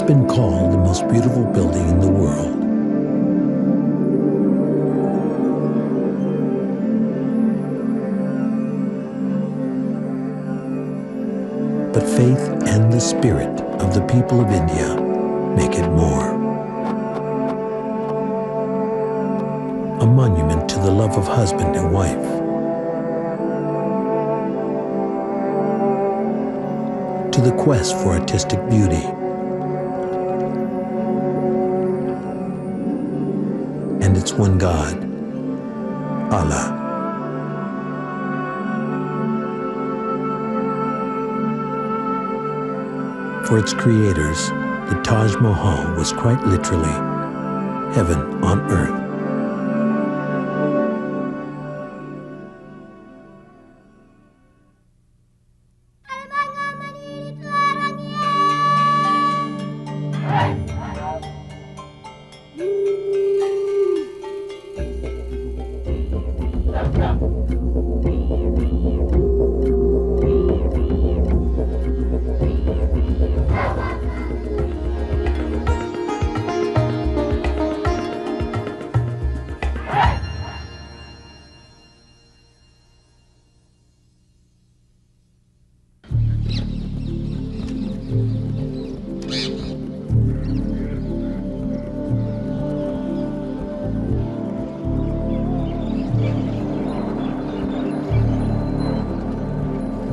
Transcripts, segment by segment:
It's been called the most beautiful building in the world. But faith and the spirit of the people of India make it more. A monument to the love of husband and wife. To the quest for artistic beauty. And its one God, Allah. For its creators, the Taj Mahal was quite literally heaven on earth.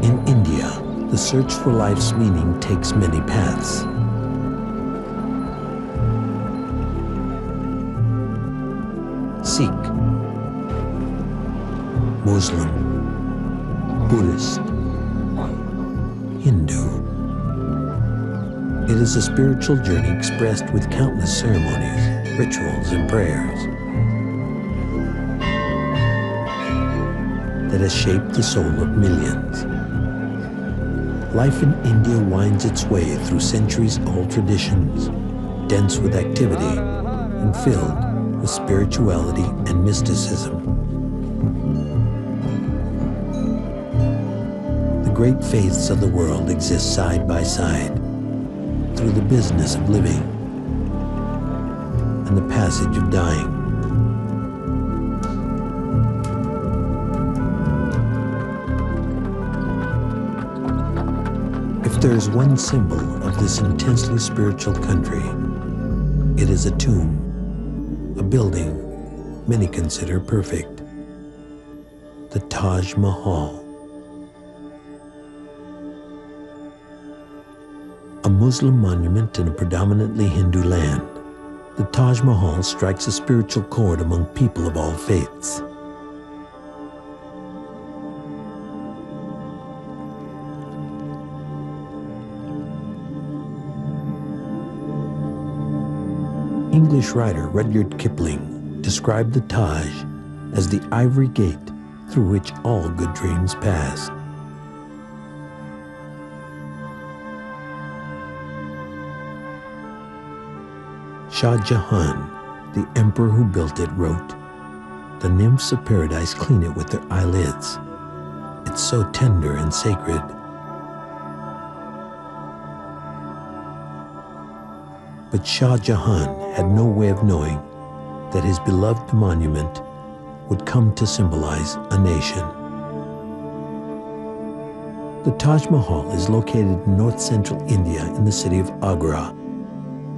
In India, the search for life's meaning takes many paths. Sikh, Muslim, Buddhist, Hindu. It is a spiritual journey expressed with countless ceremonies, rituals, and prayers that has shaped the soul of millions. Life in India winds its way through centuries-old traditions, dense with activity and filled with spirituality and mysticism. The great faiths of the world exist side by side through the business of living and the passage of dying. If there is one symbol of this intensely spiritual country, it is a tomb, a building many consider perfect, the Taj Mahal. A Muslim monument in a predominantly Hindu land, the Taj Mahal strikes a spiritual chord among people of all faiths. English writer Rudyard Kipling described the Taj as the ivory gate through which all good dreams pass. Shah Jahan, the emperor who built it, wrote, "The nymphs of paradise clean it with their eyelids. It's so tender and sacred." But Shah Jahan had no way of knowing that his beloved monument would come to symbolize a nation. The Taj Mahal is located in north-central India in the city of Agra,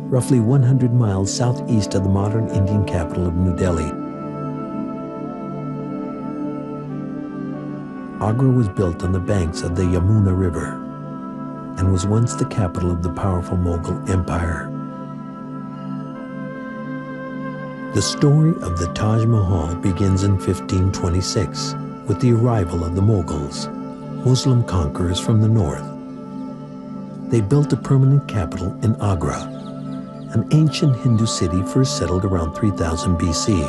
roughly 100 miles southeast of the modern Indian capital of New Delhi. Agra was built on the banks of the Yamuna River and was once the capital of the powerful Mughal Empire. The story of the Taj Mahal begins in 1526 with the arrival of the Mughals, Muslim conquerors from the north. They built a permanent capital in Agra, an ancient Hindu city first settled around 3000 BC.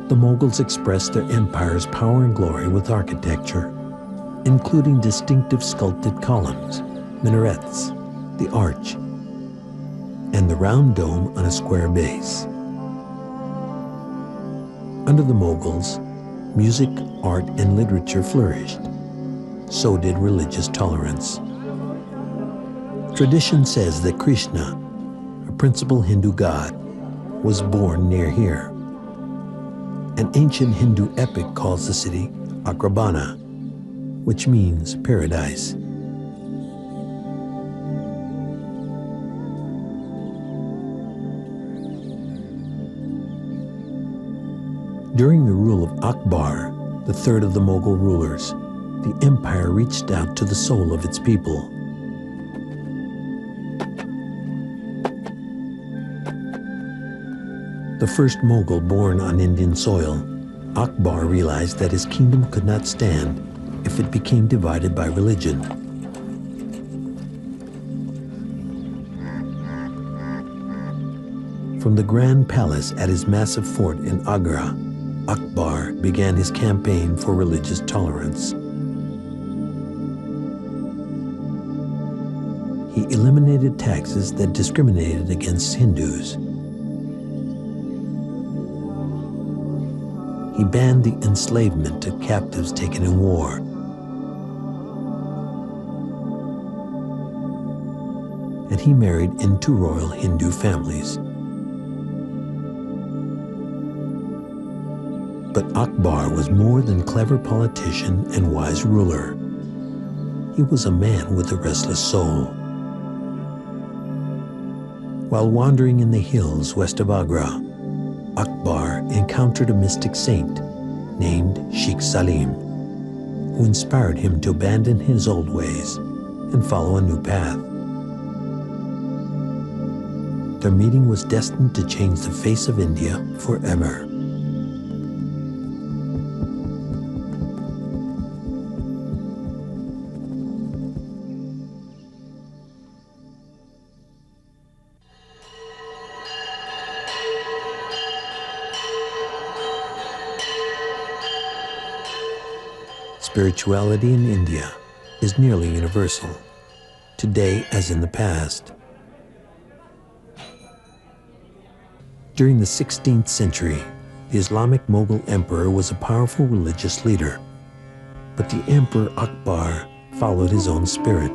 The Mughals expressed their empire's power and glory with architecture, including distinctive sculpted columns, minarets, the arch, and the round dome on a square base. Under the Mughals, music, art, and literature flourished. So did religious tolerance. Tradition says that Krishna, a principal Hindu god, was born near here. An ancient Hindu epic calls the city Akrabana, which means paradise. During the rule of Akbar, the third of the Mughal rulers, the empire reached out to the soul of its people. The first Mughal born on Indian soil, Akbar realized that his kingdom could not stand if it became divided by religion. From the grand palace at his massive fort in Agra, Akbar began his campaign for religious tolerance. He eliminated taxes that discriminated against Hindus. He banned the enslavement of captives taken in war. And he married into royal Hindu families. But Akbar was more than clever politician and wise ruler. He was a man with a restless soul. While wandering in the hills west of Agra, Akbar encountered a mystic saint named Sheikh Salim, who inspired him to abandon his old ways and follow a new path. Their meeting was destined to change the face of India forever. Spirituality in India is nearly universal, today as in the past. During the 16th century, the Islamic Mughal emperor was a powerful religious leader, but the Emperor Akbar followed his own spirit.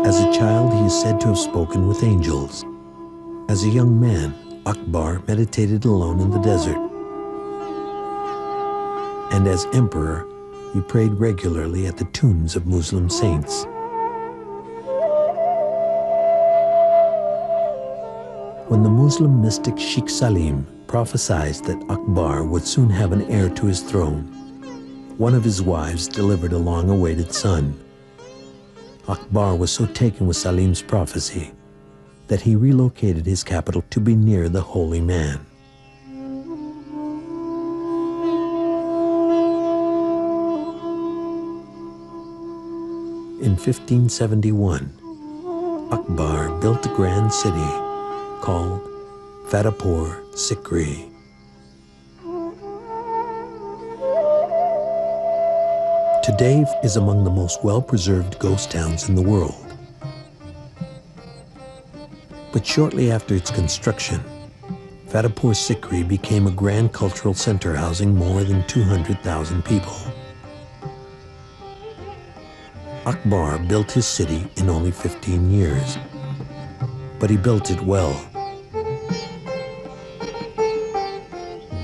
As a child, he is said to have spoken with angels. As a young man, Akbar meditated alone in the desert. And as emperor, he prayed regularly at the tombs of Muslim saints. When the Muslim mystic Sheikh Salim prophesied that Akbar would soon have an heir to his throne, one of his wives delivered a long-awaited son. Akbar was so taken with Salim's prophecy that he relocated his capital to be near the holy man. In 1571, Akbar built a grand city called Fatehpur Sikri. Today is among the most well-preserved ghost towns in the world. But shortly after its construction, Fatehpur Sikri became a grand cultural center housing more than 200,000 people. Akbar built his city in only 15 years, but he built it well.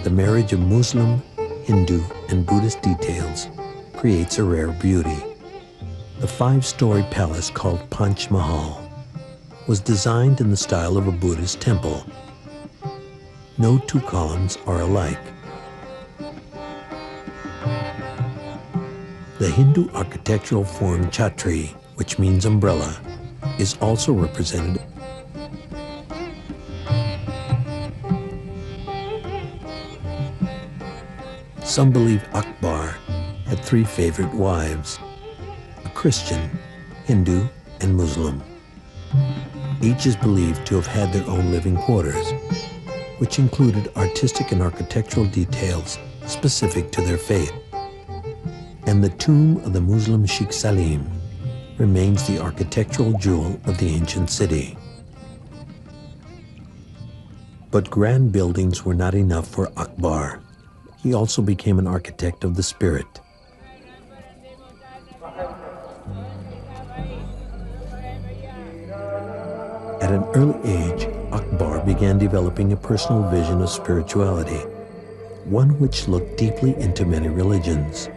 The marriage of Muslim, Hindu, and Buddhist details creates a rare beauty. The 5-story palace called Panch Mahal was designed in the style of a Buddhist temple. No two columns are alike. The Hindu architectural form Chhatri, which means umbrella, is also represented. Some believe Akbar had 3 favorite wives: a Christian, Hindu, and Muslim. Each is believed to have had their own living quarters, which included artistic and architectural details specific to their faith. And the tomb of the Muslim Sheikh Salim remains the architectural jewel of the ancient city. But grand buildings were not enough for Akbar. He also became an architect of the spirit. At an early age, Akbar began developing a personal vision of spirituality, one which looked deeply into many religions.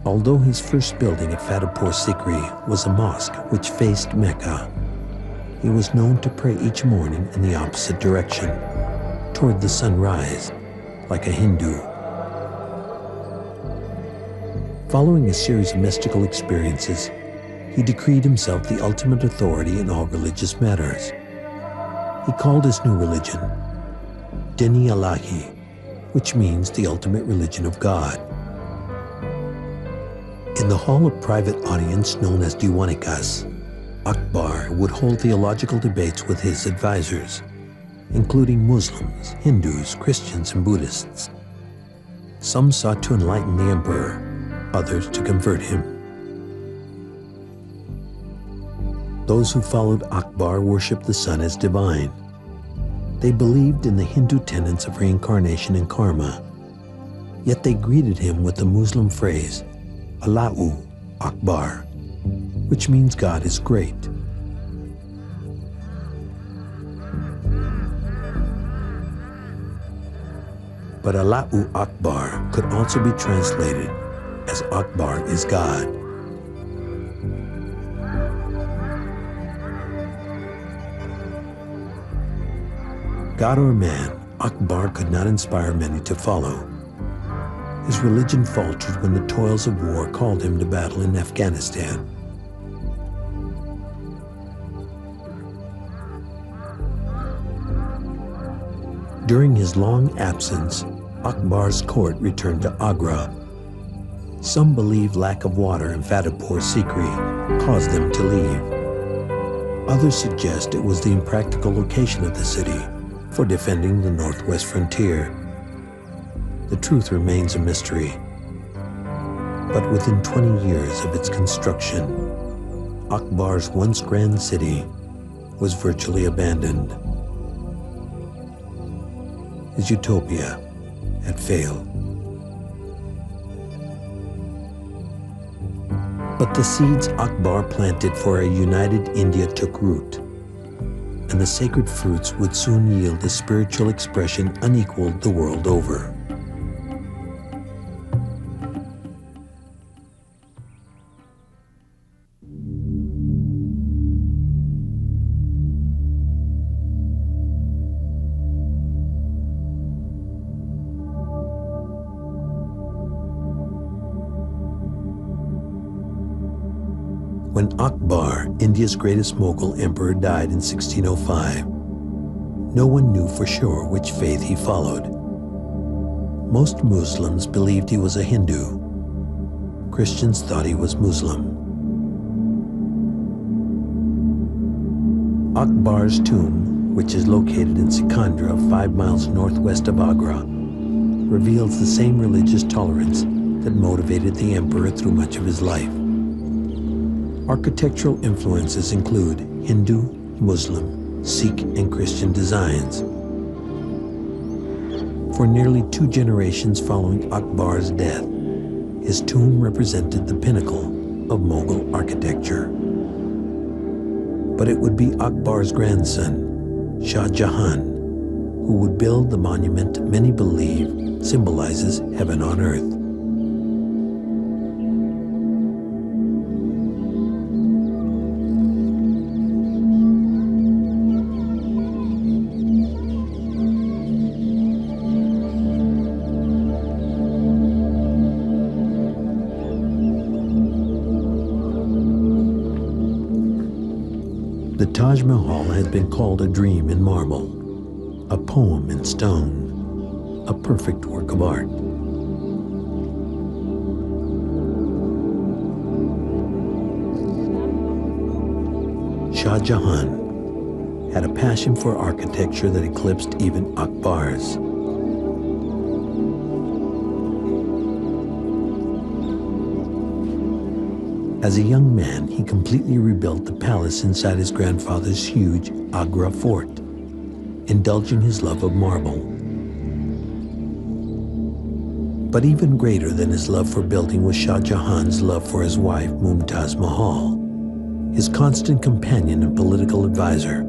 Although his first building at Fatehpur Sikri was a mosque which faced Mecca, he was known to pray each morning in the opposite direction, toward the sunrise, like a Hindu. Following a series of mystical experiences, he decreed himself the ultimate authority in all religious matters. He called his new religion Dini Ilahi, which means the ultimate religion of God. In the hall of private audience known as Diwanikas, Akbar would hold theological debates with his advisors, including Muslims, Hindus, Christians, and Buddhists. Some sought to enlighten the emperor, others to convert him. Those who followed Akbar worshipped the sun as divine. They believed in the Hindu tenets of reincarnation and karma, yet they greeted him with the Muslim phrase, Allahu Akbar, which means God is great. But Allahu Akbar could also be translated as Akbar is God. God or man, Akbar could not inspire many to follow. His religion faltered when the toils of war called him to battle in Afghanistan. During his long absence, Akbar's court returned to Agra. Some believe lack of water in Fatehpur Sikri caused them to leave. Others suggest it was the impractical location of the city for defending the northwest frontier. The truth remains a mystery. But within 20 years of its construction, Akbar's once grand city was virtually abandoned. His utopia had failed. But the seeds Akbar planted for a united India took root, and the sacred fruits would soon yield a spiritual expression unequaled the world over. When Akbar, India's greatest Mughal emperor, died in 1605, no one knew for sure which faith he followed. Most Muslims believed he was a Hindu. Christians thought he was Muslim. Akbar's tomb, which is located in Sikandra, 5 miles northwest of Agra, reveals the same religious tolerance that motivated the emperor through much of his life. Architectural influences include Hindu, Muslim, Sikh, and Christian designs. For nearly 2 generations following Akbar's death, his tomb represented the pinnacle of Mughal architecture. But it would be Akbar's grandson, Shah Jahan, who would build the monument many believe symbolizes heaven on earth. The Taj Mahal has been called a dream in marble, a poem in stone, a perfect work of art. Shah Jahan had a passion for architecture that eclipsed even Akbar's. As a young man, he completely rebuilt the palace inside his grandfather's huge Agra fort, indulging his love of marble. But even greater than his love for building was Shah Jahan's love for his wife, Mumtaz Mahal. his constant companion and political advisor.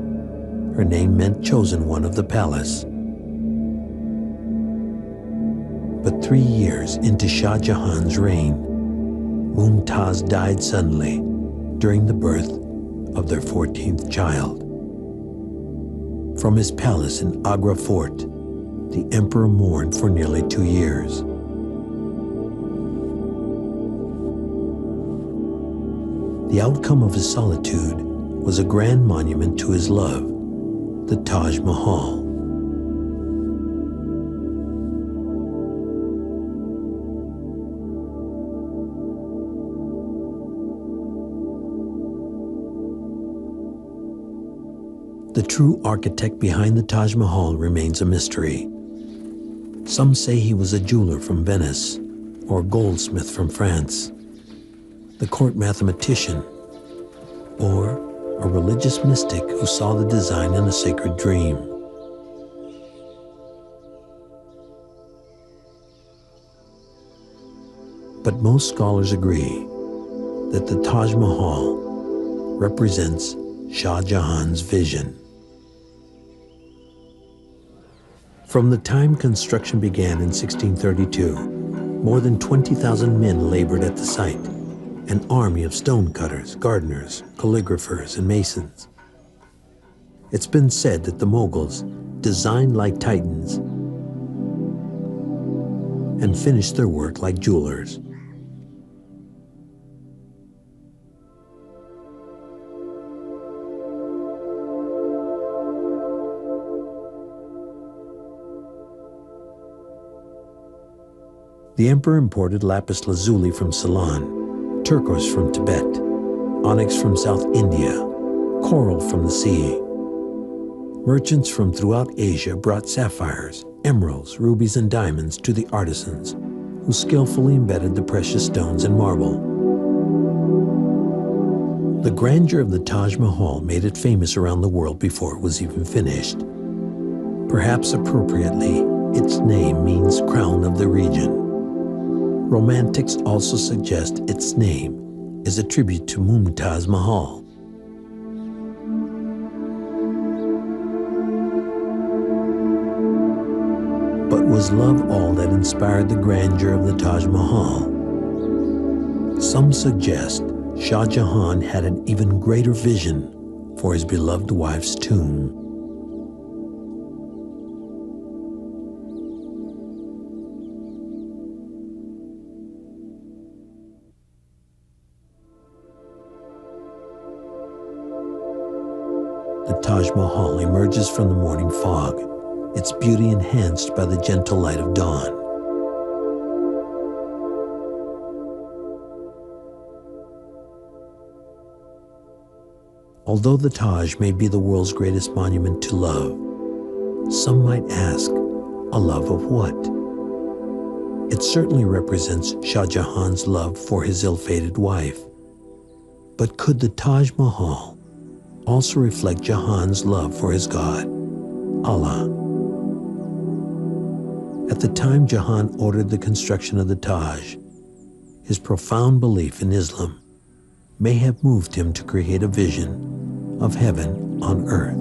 Her name meant chosen one of the palace. But 3 years into Shah Jahan's reign, Mumtaz died suddenly during the birth of their 14th child. From his palace in Agra Fort, the emperor mourned for nearly 2 years. The outcome of his solitude was a grand monument to his love, the Taj Mahal. The true architect behind the Taj Mahal remains a mystery. Some say he was a jeweler from Venice or a goldsmith from France, the court mathematician, or a religious mystic who saw the design in a sacred dream. But most scholars agree that the Taj Mahal represents Shah Jahan's vision. From the time construction began in 1632, more than 20,000 men labored at the site, an army of stonecutters, gardeners, calligraphers, and masons. It's been said that the Mughals designed like titans and finished their work like jewelers. The emperor imported lapis lazuli from Ceylon, turquoise from Tibet, onyx from South India, coral from the sea. Merchants from throughout Asia brought sapphires, emeralds, rubies, and diamonds to the artisans, who skillfully embedded the precious stones in marble. The grandeur of the Taj Mahal made it famous around the world before it was even finished. Perhaps appropriately, its name means crown of the region. Romantics also suggest its name is a tribute to Mumtaz Mahal. But was love all that inspired the grandeur of the Taj Mahal? Some suggest Shah Jahan had an even greater vision for his beloved wife's tomb. The Taj Mahal emerges from the morning fog, its beauty enhanced by the gentle light of dawn. Although the Taj may be the world's greatest monument to love, some might ask, a love of what? It certainly represents Shah Jahan's love for his ill-fated wife. But could the Taj Mahal also reflect Jahan's love for his God, Allah? At the time Jahan ordered the construction of the Taj, his profound belief in Islam may have moved him to create a vision of heaven on earth.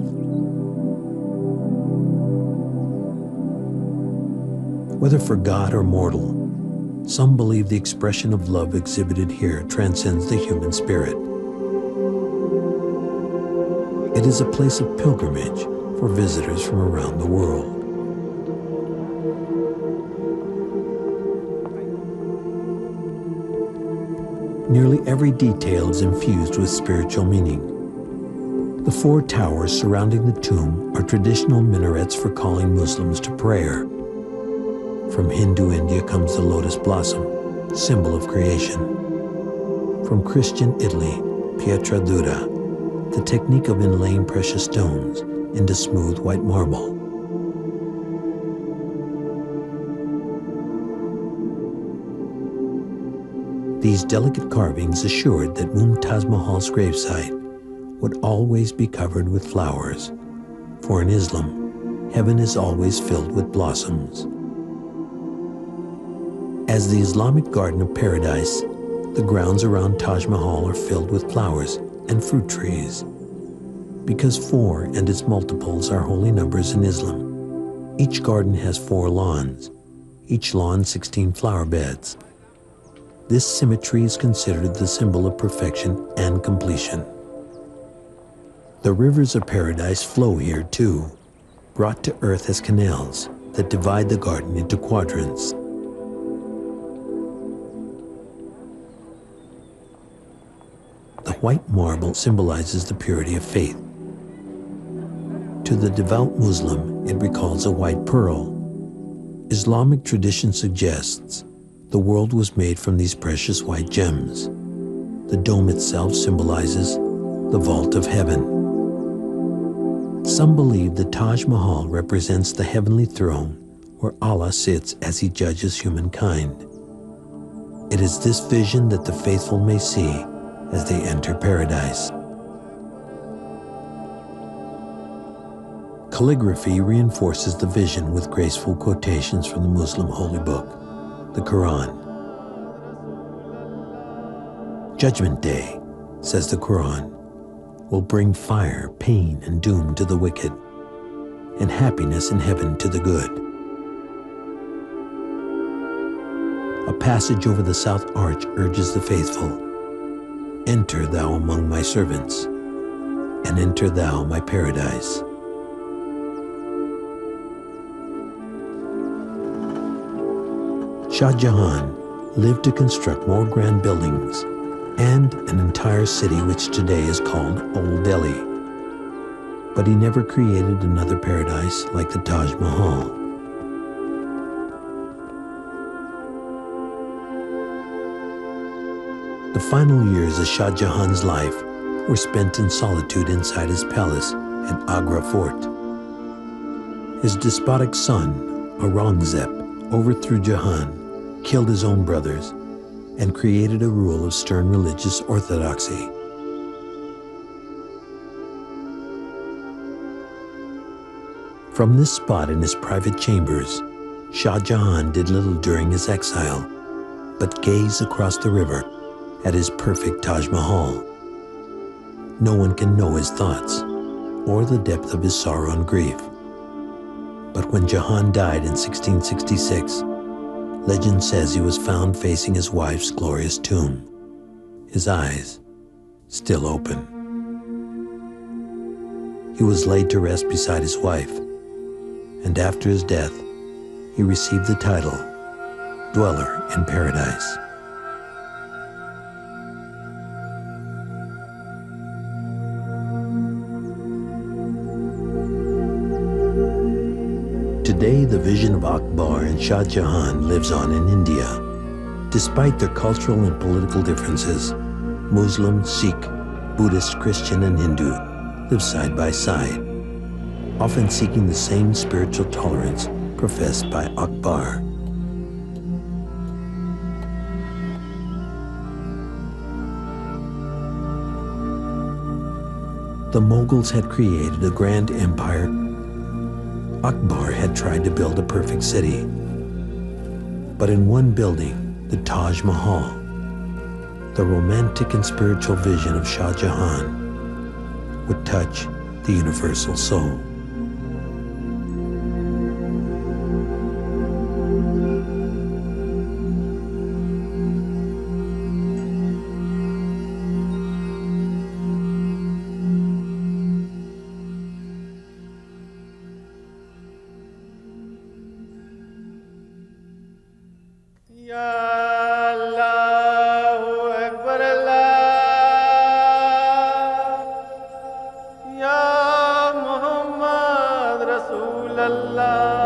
Whether for God or mortal, some believe the expression of love exhibited here transcends the human spirit. It is a place of pilgrimage for visitors from around the world. Nearly every detail is infused with spiritual meaning. The 4 towers surrounding the tomb are traditional minarets for calling Muslims to prayer. From Hindu India comes the lotus blossom, symbol of creation. From Christian Italy, pietra dura, the technique of inlaying precious stones into smooth white marble. These delicate carvings assured that Mumtaz Mahal's gravesite would always be covered with flowers, for in Islam, heaven is always filled with blossoms. As the Islamic Garden of Paradise, the grounds around Taj Mahal are filled with flowers and fruit trees, because 4 and its multiples are holy numbers in Islam. Each garden has 4 lawns, each lawn 16 flower beds. This symmetry is considered the symbol of perfection and completion. The rivers of paradise flow here too, brought to earth as canals that divide the garden into quadrants. The white marble symbolizes the purity of faith. To the devout Muslim, it recalls a white pearl. Islamic tradition suggests the world was made from these precious white gems. The dome itself symbolizes the vault of heaven. Some believe the Taj Mahal represents the heavenly throne where Allah sits as he judges humankind. It is this vision that the faithful may see as they enter paradise. Calligraphy reinforces the vision with graceful quotations from the Muslim holy book, the Quran. Judgment Day, says the Quran, will bring fire, pain, and doom to the wicked, and happiness in heaven to the good. A passage over the south arch urges the faithful, "Enter thou among my servants, and enter thou my paradise." Shah Jahan lived to construct more grand buildings and an entire city which today is called Old Delhi. But he never created another paradise like the Taj Mahal. The final years of Shah Jahan's life were spent in solitude inside his palace at Agra Fort. His despotic son, Aurangzeb, overthrew Jahan, killed his own brothers, and created a rule of stern religious orthodoxy. From this spot in his private chambers, Shah Jahan did little during his exile, but gaze across the river at his perfect Taj Mahal. No one can know his thoughts or the depth of his sorrow and grief. But when Jahan died in 1666, legend says he was found facing his wife's glorious tomb, his eyes still open. He was laid to rest beside his wife, and after his death, he received the title, Dweller in Paradise. Today, the vision of Akbar and Shah Jahan lives on in India. Despite their cultural and political differences, Muslim, Sikh, Buddhist, Christian, and Hindu live side by side, often seeking the same spiritual tolerance professed by Akbar. The Mughals had created a grand empire. Akbar had tried to build a perfect city. But in one building, the Taj Mahal, the romantic and spiritual vision of Shah Jahan would touch the universal soul. Allah